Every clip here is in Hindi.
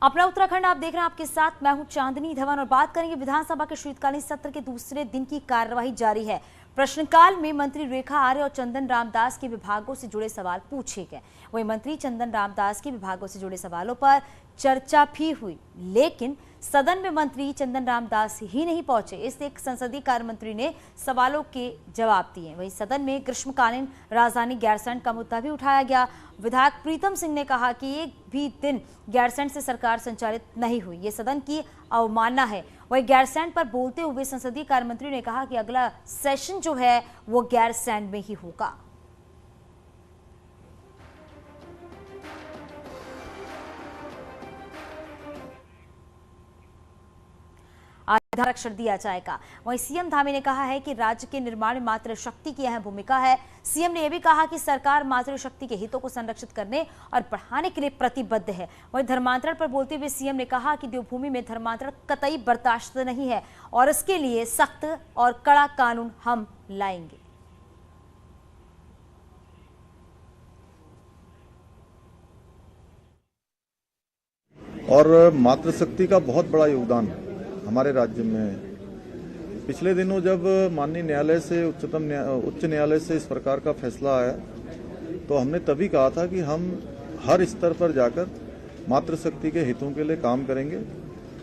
अपना उत्तराखंड आप देख रहे हैं, आपके साथ मैं हूं चांदनी धवन और बात करेंगे विधानसभा के शीतकालीन सत्र के दूसरे दिन की कार्यवाही जारी है। प्रश्नकाल में मंत्री रेखा आर्य और चंदन रामदास के विभागों से जुड़े सवाल पूछे गए। वहीं मंत्री चंदन रामदास के विभागों से जुड़े सवालों पर चर्चा भी हुई, लेकिन सदन में मंत्री चंदन रामदास ही नहीं पहुंचे। इससे एक संसदीय कार्य मंत्री ने सवालों के जवाब दिए। वहीं सदन में ग्रीष्मकालीन राजधानी गैरसैंण का मुद्दा भी उठाया गया। विधायक प्रीतम सिंह ने कहा कि एक भी दिन गैरसैंण से सरकार संचालित नहीं हुई, ये सदन की अवमानना है। वहीं गैरसैंण पर बोलते हुए संसदीय कार्य मंत्री ने कहा कि अगला सेशन जो है वो गैरसैंण में ही होगा। आरक्षण दिया जाएगा। वहीं सीएम धामी ने कहा है कि राज्य के निर्माण में मातृशक्ति की अहम भूमिका है। सीएम ने यह भी कहा कि सरकार मातृशक्ति के हितों को संरक्षित करने और बढ़ाने के लिए प्रतिबद्ध है। वहीं धर्मांतरण पर बोलते हुए सीएम ने कहा कि देवभूमि में धर्मांतरण कतई बर्दाश्त नहीं है और इसके लिए सख्त और कड़ा कानून हम लाएंगे। और मातृशक्ति का बहुत बड़ा योगदान है हमारे राज्य में। पिछले दिनों जब माननीय न्यायालय से उच्च न्यायालय से इस प्रकार का फैसला आया तो हमने तभी कहा था कि हम हर स्तर पर जाकर मातृशक्ति के हितों के लिए काम करेंगे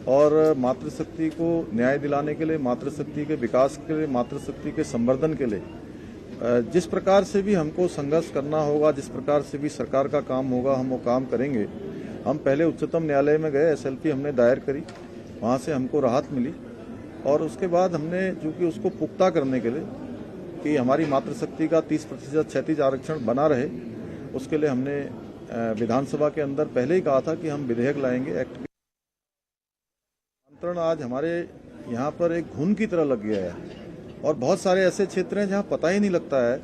और मातृशक्ति को न्याय दिलाने के लिए, मातृशक्ति के विकास के लिए, मातृशक्ति के संवर्धन के लिए जिस प्रकार से भी हमको संघर्ष करना होगा, जिस प्रकार से भी सरकार का काम होगा, हम वो काम करेंगे। हम पहले उच्चतम न्यायालय में गए, SLP हमने दायर करी, वहाँ से हमको राहत मिली और उसके बाद हमने चूंकि उसको पुख्ता करने के लिए कि हमारी मातृशक्ति का 30% क्षैतिज आरक्षण बना रहे, उसके लिए हमने विधानसभा के अंदर पहले ही कहा था कि हम विधेयक लाएंगे। एक्ट नियंत्रण आज हमारे यहाँ पर एक घुन की तरह लग गया है और बहुत सारे ऐसे क्षेत्र हैं जहाँ पता ही नहीं लगता है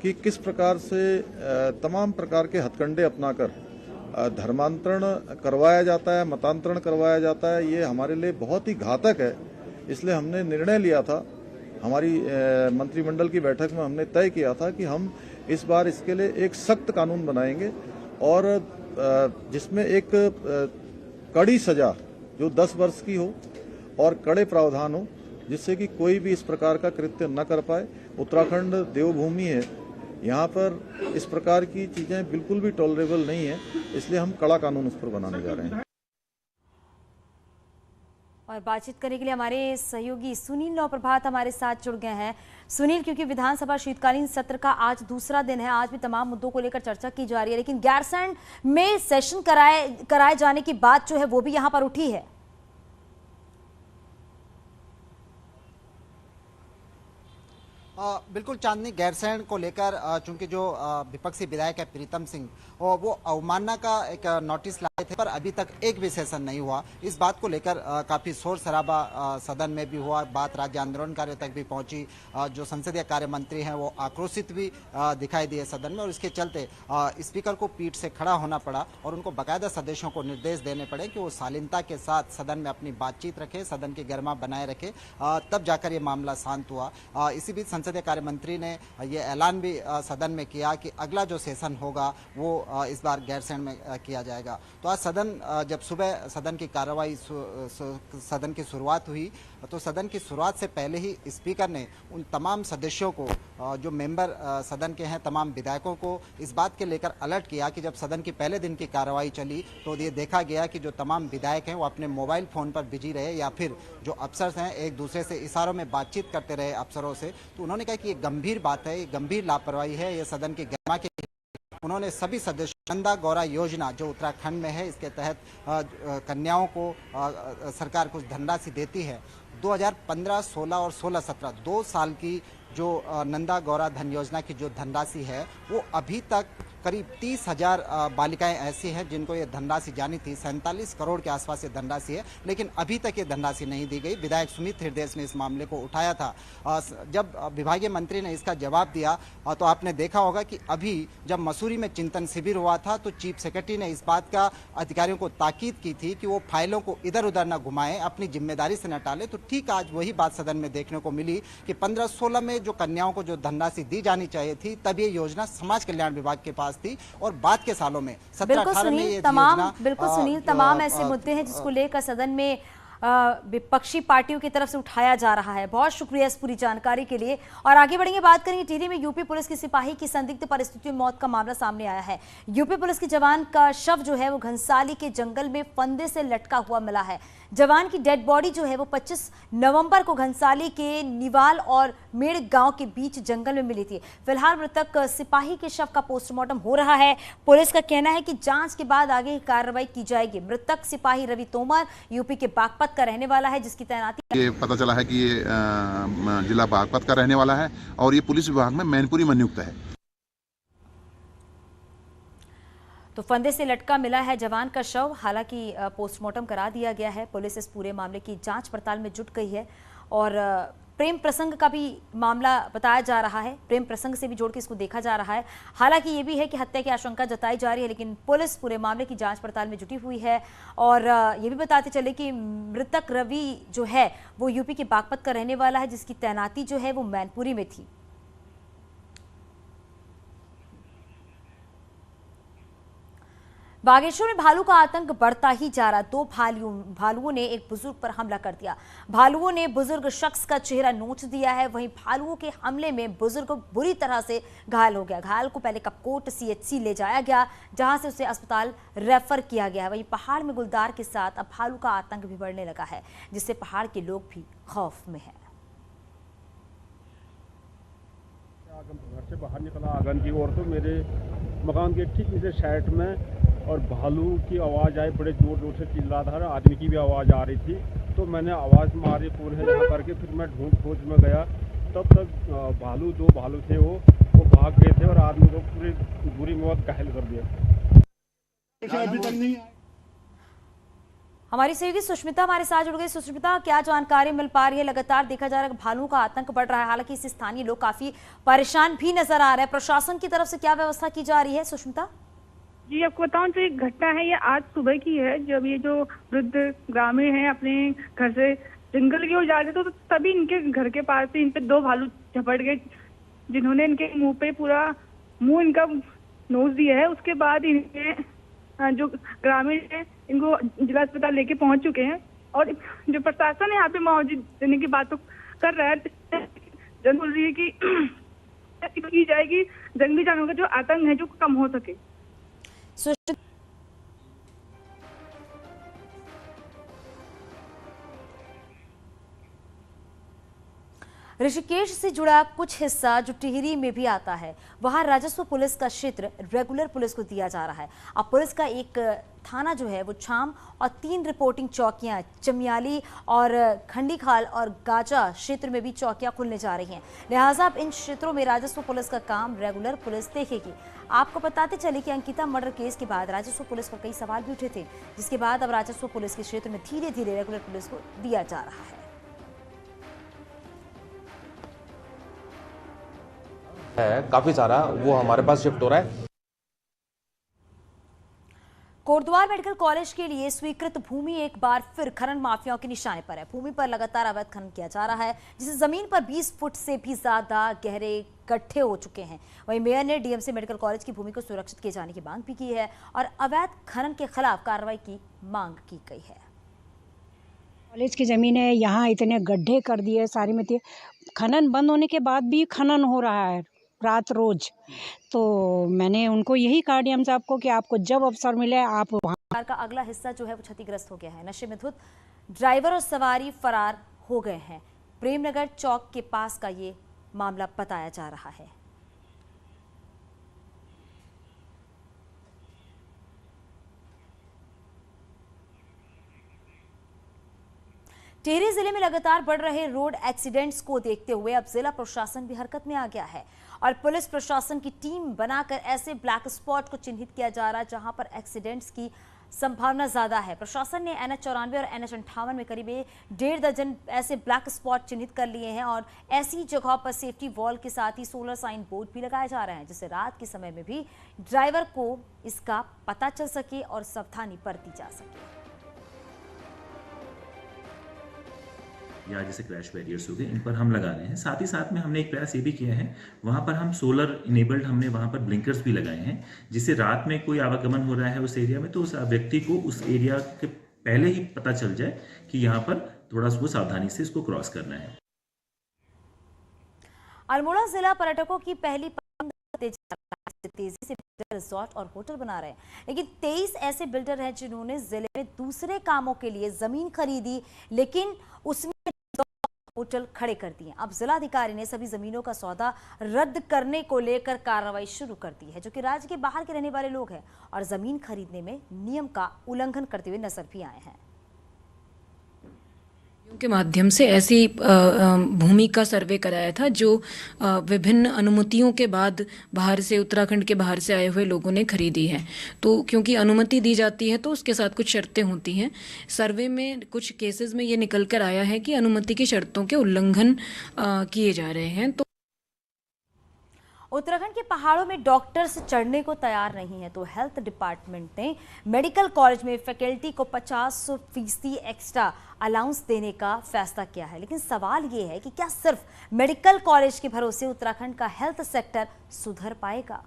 कि किस प्रकार से तमाम प्रकार के हथकंडे अपनाकर धर्मांतरण करवाया जाता है, मतांतरण करवाया जाता है। ये हमारे लिए बहुत ही घातक है। इसलिए हमने निर्णय लिया था, हमारी मंत्रिमंडल की बैठक में हमने तय किया था कि हम इस बार इसके लिए एक सख्त कानून बनाएंगे और जिसमें एक कड़ी सजा जो 10 वर्ष की हो और कड़े प्रावधान हो, जिससे कि कोई भी इस प्रकार का कृत्य न कर पाए। उत्तराखंड देवभूमि है, यहाँ पर इस प्रकार की चीजें बिल्कुल भी टॉलरेबल नहीं है, इसलिए हम कड़ा कानून उस पर बनाने जा रहे हैं। और बातचीत करने के लिए हमारे सहयोगी सुनील नवप्रभात हमारे साथ जुड़ गए हैं। सुनील, क्योंकि विधानसभा शीतकालीन सत्र का आज दूसरा दिन है, आज भी तमाम मुद्दों को लेकर चर्चा की जा रही है, लेकिन गैरसैंण में सेशन कराए जाने की बात जो है वो भी यहाँ पर उठी है। बिल्कुल चांदनी, गैरसैंण को लेकर चूंकि जो विपक्षी विधायक है प्रीतम सिंह वो अवमानना का एक नोटिस लाए थे, पर अभी तक एक भी सेशन नहीं हुआ। इस बात को लेकर काफी शोर शराबा सदन में भी हुआ, बात राज्य आंदोलनकारियों तक भी पहुंची। जो संसदीय कार्य मंत्री हैं वो आक्रोशित भी दिखाई दिए सदन में और इसके चलते स्पीकर को पीठ से खड़ा होना पड़ा और उनको बाकायदा सदस्यों को निर्देश देने पड़े कि वो शालीनता के साथ सदन में अपनी बातचीत रखे, सदन की गरिमा बनाए रखे, तब जाकर ये मामला शांत हुआ। इसी बीच संसदीय कार्य मंत्री ने ये ऐलान भी सदन में किया कि अगला जो सेशन होगा वो इस बार गैरसैंण में किया जाएगा। तो आज सदन जब सुबह सदन की कार्रवाई सदन की शुरुआत हुई तो सदन की शुरुआत से पहले ही स्पीकर ने उन तमाम सदस्यों को, जो मेंबर सदन के हैं, तमाम विधायकों को इस बात के लेकर अलर्ट किया कि जब सदन की पहले दिन की कार्रवाई चली तो ये देखा गया कि जो तमाम विधायक हैं वो अपने मोबाइल फोन पर बिजी रहे या फिर जो अफसर हैं एक दूसरे से इशारों में बातचीत करते रहे अफसरों से। तो उन्होंने कहा कि ये गंभीर बात है, ये गंभीर लापरवाही है, ये सदन की गरिमा के। उन्होंने सभी सदस्यों नंदा गौरा योजना जो उत्तराखंड में है, इसके तहत कन्याओं को सरकार कुछ धनराशि देती है। 2015, 16 और 16-17 2 साल की जो नंदा गौरा धन योजना की जो धनराशि है वो अभी तक करीब 30,000 बालिकाएं ऐसी हैं जिनको ये धनराशि जानी थी। 47 करोड़ के आसपास ये धनराशि है, लेकिन अभी तक ये धनराशि नहीं दी गई। विधायक सुमित हृदय ने इस मामले को उठाया था। जब विभागीय मंत्री ने इसका जवाब दिया तो आपने देखा होगा कि अभी जब मसूरी में चिंतन शिविर हुआ था तो चीफ सेक्रेटरी ने इस बात का अधिकारियों को ताकीद की थी कि वो फाइलों को इधर उधर न घुमाएं, अपनी जिम्मेदारी से न टालें। तो ठीक आज वही बात सदन में देखने को मिली कि 15-16 में जो कन्याओं को जो धनराशि दी जानी चाहिए थी, तब ये योजना समाज कल्याण विभाग के पास पास थी और बाद के सालों में 17-18 बिल्कुल में सुनील, ये तमाम योजना, बिल्कुल सुनील, तमाम ऐसे मुद्दे हैं जिसको लेकर सदन में विपक्षी पार्टियों की तरफ से उठाया जा रहा है। बहुत शुक्रिया इस पूरी जानकारी के लिए। और आगे बढ़ेंगे, बात करेंगे टिहरी में यूपी पुलिस की सिपाही की संदिग्ध परिस्थितियों में मौत का मामला सामने आया है। यूपी पुलिस के जवान का शव जो है वो घनसाली के जंगल में फंदे से लटका हुआ मिला है। जवान की डेड बॉडी जो है वो 25 नवंबर को घनसाली के निवाल और मेड़ गांव के बीच जंगल में मिली थी। फिलहाल मृतक सिपाही के शव का पोस्टमार्टम हो रहा है। पुलिस का कहना है कि जांच के बाद आगे कार्रवाई की जाएगी। मृतक सिपाही रवि तोमर यूपी के बागपत का रहने वाला है, जिसकी तैनाती ये पता चला है कि ये जिला बागपत का रहने वाला है और ये पुलिस विभाग में मैनपुरी में नियुक्त है। तो फंदे से लटका मिला है जवान का शव। हालांकि पोस्टमार्टम करा दिया गया है। पुलिस इस पूरे मामले की जांच पड़ताल में जुट गई है और प्रेम प्रसंग का भी मामला बताया जा रहा है। प्रेम प्रसंग से भी जोड़ के इसको देखा जा रहा है। हालांकि ये भी है कि हत्या की आशंका जताई जा रही है, लेकिन पुलिस पूरे मामले की जांच पड़ताल में जुटी हुई है। और ये भी बताते चले कि मृतक रवि जो है वो यूपी के बागपत का रहने वाला है, जिसकी तैनाती जो है वो मैनपुरी में थी। बागेश्वर में भालू का आतंक बढ़ता ही जा रहा। 2 भालुओं ने एक बुजुर्ग पर हमला कर दिया। भालुओं ने बुजुर्ग शख्स का चेहरा नोच दिया है। वहीं भालुओं के हमले में बुजुर्ग बुरी तरह से घायल हो गया। घायल को पहले कपकोट CHC ले जाया गया, जहां से उसे अस्पताल रेफर किया गया है। वहीं पहाड़ में गुलदार के साथ अब भालू का आतंक भी बढ़ने लगा है, जिससे पहाड़ के लोग भी खौफ में हैं। घर से बाहर निकला आंगन की ओर, तो मेरे मकान के ठीक नीचे साइड में और भालू की आवाज़ आई, बड़े जोर जोर से चिल्ला था। आदमी की भी आवाज़ आ रही थी, तो मैंने आवाज़ मारी कौन है यहाँ करके। फिर मैं ढूंढ खोज में गया, तब तक भालू 2 भालू थे वो भाग गए थे और आदमी को पूरी बुरी मौत घायल कर दिया। अभी तक नहीं। हमारी सहयोगी सुष्मिता हमारे साथ जुड़ गई। सुष्मिता, क्या जानकारी मिल पा रही है? लगातार देखा जा रहा है कि भालू का आतंक बढ़ रहा है। हालांकि इससे स्थानीय लोग काफी परेशान भी नजर आ रहे हैं। प्रशासन की तरफ से क्या व्यवस्था की जा रही है? सुष्मिता जी, आपको बताऊं तो एक घटना है, ये आज सुबह की है, जब ये जो वृद्ध ग्रामीण हैं अपने घर से जंगल की ओर जा रहे थे, तो तभी इनके घर के पास से इन पे 2 भालू झपट गए, जिन्होंने इनके मुंह पे पूरा मुंह इनका नोच दिया है। उसके बाद इनके जो ग्रामीण है इनको जिला अस्पताल लेके पहुंच चुके हैं और जो प्रशासन है यहाँ पे मुआवजे देने की बात तो कर रहा है। जन बोल रही है कि की जाएगी जंगली जानवरों का जो आतंक है जो कम हो सके। ऋषिकेश से जुड़ा कुछ हिस्सा जो टिहरी में भी आता है, वहां राजस्व पुलिस का क्षेत्र रेगुलर पुलिस को दिया जा रहा है। अब पुलिस का एक थाना जो है वो छाम और 3 रिपोर्टिंग चौकियां चमियाली और खंडीखाल और गाजा क्षेत्र में भी चौकियां खुलने जा रही हैं। लिहाजा अब इन क्षेत्रों में राजस्व पुलिस का काम रेगुलर पुलिस देखेगी। आपको बताते चले कि अंकिता मर्डर केस के बाद राजस्व पुलिस पर कई सवाल भी उठे थे, जिसके बाद अब राजस्व पुलिस के क्षेत्र में धीरे धीरे रेगुलर पुलिस को दिया जा रहा है। काफी सारा वो हमारे पास शिफ्ट हो रहा है। कोटद्वार मेडिकल कॉलेज के लिए स्वीकृत भूमि एक बार फिर खनन माफियाओं के निशाने पर है। भूमि पर लगातार अवैध खनन किया जा रहा है, जिससे जमीन पर 20 फुट से भी ज्यादा गहरे गड्ढे हो चुके हैं। वहीं मेयर ने DMC मेडिकल कॉलेज की भूमि को सुरक्षित किए जाने की मांग भी की है और अवैध खनन के खिलाफ कार्रवाई की मांग की गई है। कॉलेज की जमीन है, यहाँ इतने गड्ढे कर दिए सारी में, खनन बंद होने के बाद भी खनन हो रहा है रात रोज। तो मैंने उनको यही कहा DMC साहब को कि आपको जब अवसर मिले आप वहाँ। का अगला हिस्सा जो है वो क्षतिग्रस्त हो गया है। नशे में धुत ड्राइवर और सवारी फरार हो गए हैं। प्रेमनगर चौक के पास का ये मामला बताया जा रहा है। टिहरी जिले में लगातार बढ़ रहे रोड एक्सीडेंट्स को देखते हुए अब जिला प्रशासन भी हरकत में आ गया है और पुलिस प्रशासन की टीम बनाकर ऐसे ब्लैक स्पॉट को चिन्हित किया जा रहा है जहां पर एक्सीडेंट्स की संभावना ज्यादा है। प्रशासन ने NH 94 और NH 58 में करीब 1.5 दर्जन ऐसे ब्लैक स्पॉट चिन्हित कर लिए हैं और ऐसी जगहों पर सेफ्टी वॉल के साथ ही सोलर साइन बोर्ड भी लगाए जा रहे हैं, जिससे रात के समय में भी ड्राइवर को इसका पता चल सके और सावधानी बरती जा सके। या जैसे क्रैश बैरियर्स हो गए, इन पर हम लगा रहे हैं। साथ ही साथ में हमने एक प्रयास ये भी किया है, वहाँ पर हम सोलर इनेबल्ड हमने वहाँ पर ब्लिंकर्स भी लगाए हैं, जिससे रात में कोई आवागमन हो रहा है उस एरिया में तो उस व्यक्ति को उस एरिया के पहले ही पता चल जाए कि यहाँ पर थोड़ा उसको सावधानी से इसको क्रॉस करना है। अल्मोड़ा जिला पर्यटकों की पहली तेजी से रिजॉर्ट और होटल बना रहे हैं, लेकिन 23 ऐसे बिल्डर हैं जिन्होंने जिले में दूसरे कामों के लिए जमीन खरीदी, लेकिन उसमें होटल खड़े कर दिए। अब जिलाधिकारी ने सभी जमीनों का सौदा रद्द करने को लेकर कार्रवाई शुरू कर दी है, जो कि राज्य के बाहर के रहने वाले लोग हैं और जमीन खरीदने में नियम का उल्लंघन करते हुए नजर भी आए हैं। के माध्यम से ऐसी भूमि का सर्वे कराया था जो विभिन्न अनुमतियों के बाद बाहर से, उत्तराखंड के बाहर से आए हुए लोगों ने खरीदी है। तो क्योंकि अनुमति दी जाती है तो उसके साथ कुछ शर्तें होती हैं। सर्वे में कुछ केसेस में ये निकल कर आया है कि अनुमति की शर्तों के उल्लंघन किए जा रहे हैं। तो उत्तराखंड के पहाड़ों में डॉक्टर्स चढ़ने को तैयार नहीं है, तो हेल्थ डिपार्टमेंट ने मेडिकल कॉलेज में फैकल्टी को 50% एक्स्ट्रा अलाउंस देने का फैसला किया है। लेकिन सवाल ये है कि क्या सिर्फ मेडिकल कॉलेज के भरोसे उत्तराखंड का हेल्थ सेक्टर सुधर पाएगा?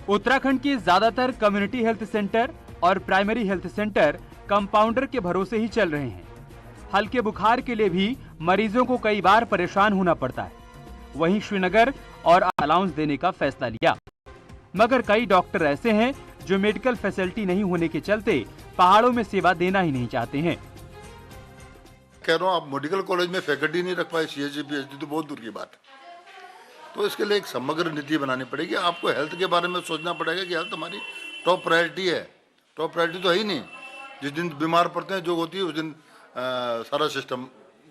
उत्तराखंड के ज्यादातर कम्युनिटी हेल्थ सेंटर और प्राइमरी हेल्थ सेंटर कंपाउंडर के भरोसे ही चल रहे हैं। हल्के बुखार के लिए भी मरीजों को कई बार परेशान होना पड़ता है। वहीं श्रीनगर और अलाउंस देने का फैसला लिया, मगर कई डॉक्टर ऐसे हैं जो मेडिकल फैसिलिटी नहीं होने के चलते पहाड़ों में सेवा देना ही नहीं चाहते हैं। कह रहा हूँ, आप मेडिकल कॉलेज में फैकल्टी नहीं रख पाए, CHG PhD तो बहुत दूर की बात है। तो इसके लिए एक समग्र नीति बनानी पड़ेगी। आपको हेल्थ के बारे में सोचना पड़ेगा कि हेल्थ हमारी टॉप प्रायोरिटी है। टॉप प्रायोरिटी तो है ही नहीं। जिस दिन बीमार पड़ते हैं जो होती है उस दिन सारा सिस्टम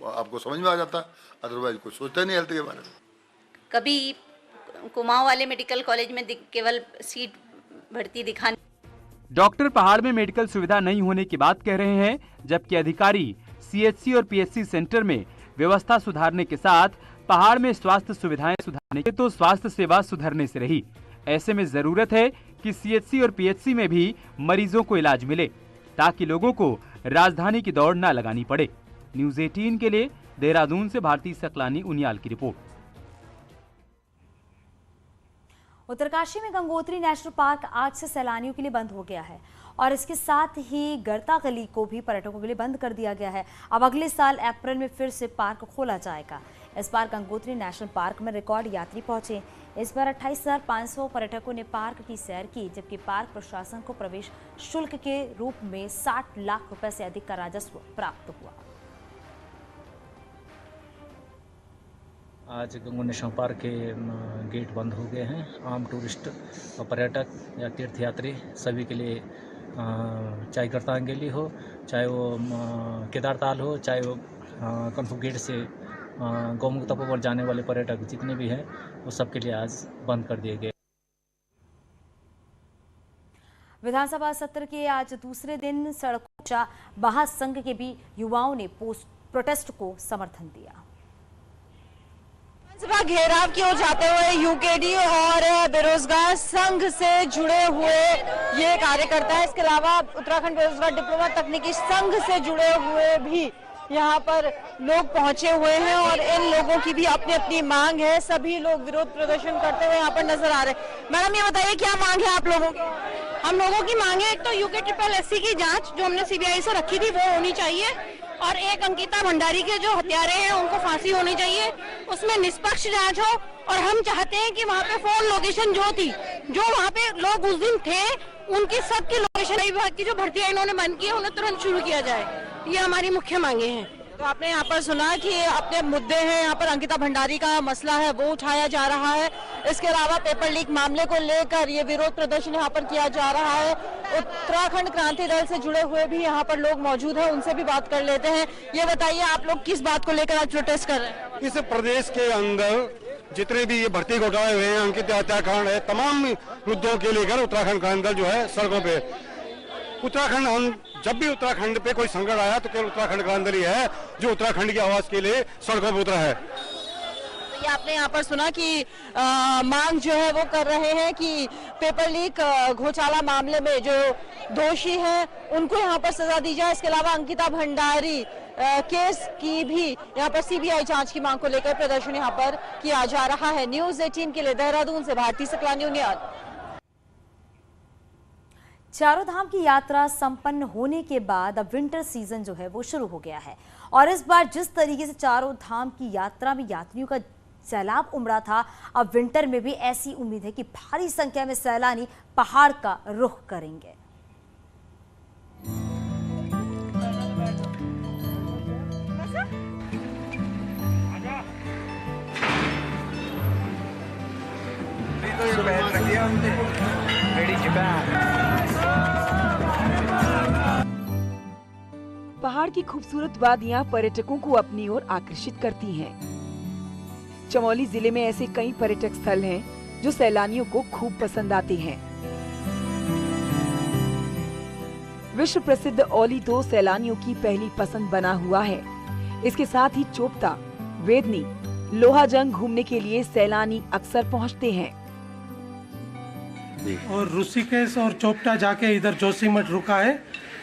आपको समझ में आ जाता है, अदरवाइज कुछ सोचता ही नहीं हेल्थ के बारे में। कभी कुमाऊं वाले मेडिकल कॉलेज में केवल सीट भर्ती दिखाने। डॉक्टर पहाड़ में मेडिकल सुविधा नहीं होने की बात कह रहे हैं, जबकि अधिकारी CHC और PHC सेंटर में व्यवस्था सुधारने के साथ पहाड़ में स्वास्थ्य सुविधाएं सुधारने के तो स्वास्थ्य सेवा सुधरने से रही। ऐसे में जरूरत है कि CHC और PHC में भी मरीजों को इलाज मिले, ताकि लोगों को राजधानी की दौड़ न लगानी पड़े। न्यूज़ 18 के लिए देहरादून से भारती सकलानी उनियाल की रिपोर्ट। उत्तरकाशी में गंगोत्री नेशनल पार्क आज से सैलानियों के लिए बंद हो गया है और इसके साथ ही गरता गली को भी पर्यटकों के लिए बंद कर दिया गया है। अब अगले साल अप्रैल में फिर से पार्क खोला जाएगा। इस बार गंगोत्री नेशनल पार्क में रिकॉर्ड यात्री पहुंचे। इस बार 28,500 पर्यटकों ने पार्क की सैर की, जबकि पार्क प्रशासन को प्रवेश शुल्क के रूप में 60 लाख रुपए से अधिक का राजस्व प्राप्त हुआ। आज गंगोत्री नेशनल पार्क के गेट बंद हो गए हैं। आम टूरिस्ट और पर्यटक या तीर्थयात्री सभी के लिए चाहे गर्तांगेली हो, चाहे वो केदारताल हो, चाहे वो कनफू गेट से गौमुख तपोवन जाने वाले पर्यटक जितने भी हैं वो सबके लिए आज बंद कर दिए गए। विधानसभा सत्र के आज दूसरे दिन सड़कों महासंघ के भी युवाओं ने प्रोटेस्ट को समर्थन दिया। विधानसभा घेराव की ओर जाते हुए यूकेडी और बेरोजगार संघ से जुड़े हुए ये कार्यकर्ता है। इसके अलावा उत्तराखंड बेरोजगार डिप्लोमा तकनीकी संघ से जुड़े हुए भी यहाँ पर लोग पहुंचे हुए हैं और इन लोगों की भी अपनी अपनी मांग है। सभी लोग विरोध प्रदर्शन करते हुए यहाँ पर नजर आ रहे हैं। मैडम ये बताइए क्या मांग है आप लोगों की? हम लोगों की मांग है, एक तो UKSSC की जांच जो हमने CBI से रखी थी वो होनी चाहिए, और एक अंकिता भंडारी के जो हत्यारे हैं उनको फांसी होनी चाहिए, उसमें निष्पक्ष जांच हो। और हम चाहते हैं कि वहाँ पे फोन लोकेशन जो थी, जो वहाँ पे लोग उस दिन थे, उनकी सबकी लोकेशन विभाग की जो भर्तियां इन्होंने बंद की है उन्हें तुरंत शुरू किया जाए। ये हमारी मुख्य मांगे हैं। तो आपने यहाँ पर सुना कि अपने मुद्दे हैं, यहाँ पर अंकिता भंडारी का मसला है वो उठाया जा रहा है। इसके अलावा पेपर लीक मामले को लेकर ये विरोध प्रदर्शन यहाँ पर किया जा रहा है। उत्तराखंड क्रांति दल से जुड़े हुए भी यहाँ पर लोग मौजूद हैं, उनसे भी बात कर लेते हैं। ये बताइए आप लोग किस बात को लेकर आज प्रोटेस्ट कर रहे हैं? इस प्रदेश के अंदर जितने भी ये भर्ती घोटाले हुए हैं, अंकित हत्याकांड है, तमाम मुद्दों के लेकर उत्तराखंड क्रांति दल जो है सड़कों पे। उत्तराखंड, हम जब भी उत्तराखंड पे कोई संकट आया तो केवल उत्तराखंड क्रांति दल ही है जो उत्तराखंड की आवाज के लिए सड़कों पर उतरा है। ये आपने यहाँ पर सुना कि मांग जो है वो कर रहे हैं कि पेपर लीक घोटाला मामले में जो दोषी हैं उनको यहाँ पर सजा दी जाए। इसके अलावा अंकिता भंडारी केस की भी यहाँ पर सीबीआई जांच की मांग को लेकर प्रदर्शन यहाँ पर किया जा रहा है। न्यूज़ 18 के लिए देहरादून से भारती सकलानी उनियाल। चारों धाम की यात्रा संपन्न होने के बाद अब विंटर सीजन जो है वो शुरू हो गया है और इस बार जिस तरीके से चारों धाम की यात्रा में यात्रियों का सैलाब उमड़ा था, अब विंटर में भी ऐसी उम्मीद है कि भारी संख्या में सैलानी पहाड़ का रुख करेंगे। पहाड़ की खूबसूरत वादियां पर्यटकों को अपनी ओर आकर्षित करती हैं। चमोली जिले में ऐसे कई पर्यटक स्थल हैं जो सैलानियों को खूब पसंद आते हैं। विश्व प्रसिद्ध औली तो सैलानियों की पहली पसंद बना हुआ है। इसके साथ ही चोपता, वेदनी, लोहाजंग घूमने के लिए सैलानी अक्सर पहुंचते हैं। और ऋषिकेश और चोपटा जाके इधर जोशीमठ रुका है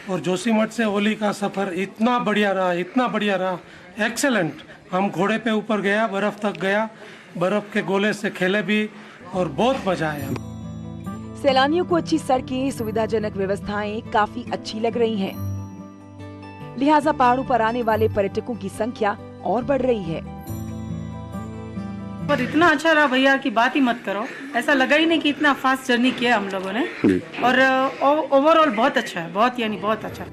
और जोशीमठ से ओली का सफर इतना बढ़िया रहा, एक्सेलेंट। हम घोड़े पे ऊपर गया, बर्फ तक गया, बर्फ के गोले से खेले भी और बहुत मजा आया। सैलानियों को अच्छी सड़कें, सुविधाजनक व्यवस्थाएं काफी अच्छी लग रही हैं। लिहाजा पहाड़ों पर आने वाले पर्यटकों की संख्या और बढ़ रही है। पर इतना अच्छा रहा भैया की बात ही मत करो। ऐसा लगा ही नहीं कि इतना फास्ट जर्नी किया हम लोगों ने और ओवरऑल बहुत अच्छा है, बहुत अच्छा।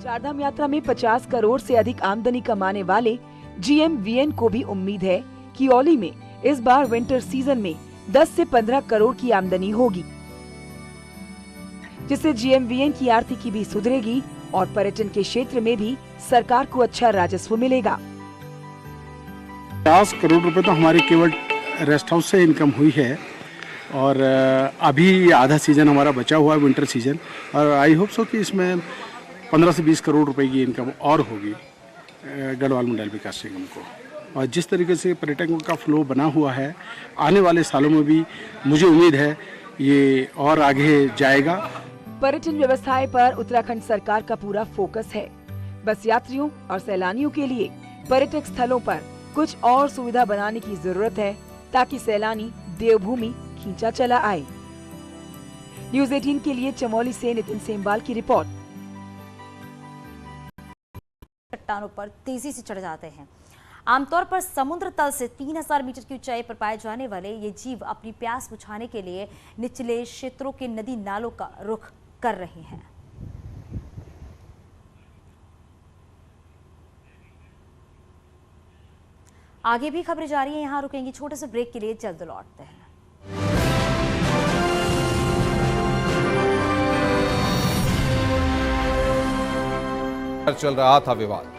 चारधाम यात्रा में 50 करोड़ से अधिक आमदनी कमाने वाले GMVN को भी उम्मीद है कि औली में इस बार विंटर सीजन में 10 से 15 करोड़ की आमदनी होगी, जिससे GMVN की आर्थिकी भी सुधरेगी और पर्यटन के क्षेत्र में भी सरकार को अच्छा राजस्व मिलेगा। 50 करोड़ रुपए तो हमारे केवल रेस्ट हाउस से इनकम हुई है और अभी आधा सीजन हमारा बचा हुआ है विंटर सीजन, और आई होप सो कि इसमें 15 से 20 करोड़ रुपए की इनकम और होगी गढ़वाल मंडल विकास निगम को। और जिस तरीके से पर्यटकों का फ्लो बना हुआ है, आने वाले सालों में भी मुझे उम्मीद है ये और आगे जाएगा। पर्यटन व्यवस्थाएं पर उत्तराखंड सरकार का पूरा फोकस है। बस यात्रियों और सैलानियों के लिए पर्यटक स्थलों पर कुछ और सुविधा बनाने की जरूरत है ताकि सैलानी देवभूमि खींचा चला आए। न्यूज़ 18 के लिए चमोली से नितिन सेमवाल की रिपोर्ट। चट्टानों पर तेजी से चढ़ जाते हैं। आमतौर पर समुद्र तल से 3000 मीटर की ऊंचाई पर पाए जाने वाले ये जीव अपनी प्यास बुझाने के लिए निचले क्षेत्रों के नदी नालों का रुख कर रहे हैं। आगे भी खबरें जारी हैं, यहाँ रुकेंगी छोटे से ब्रेक के लिए, जल्द लौटते हैं। चल रहा था विवाद,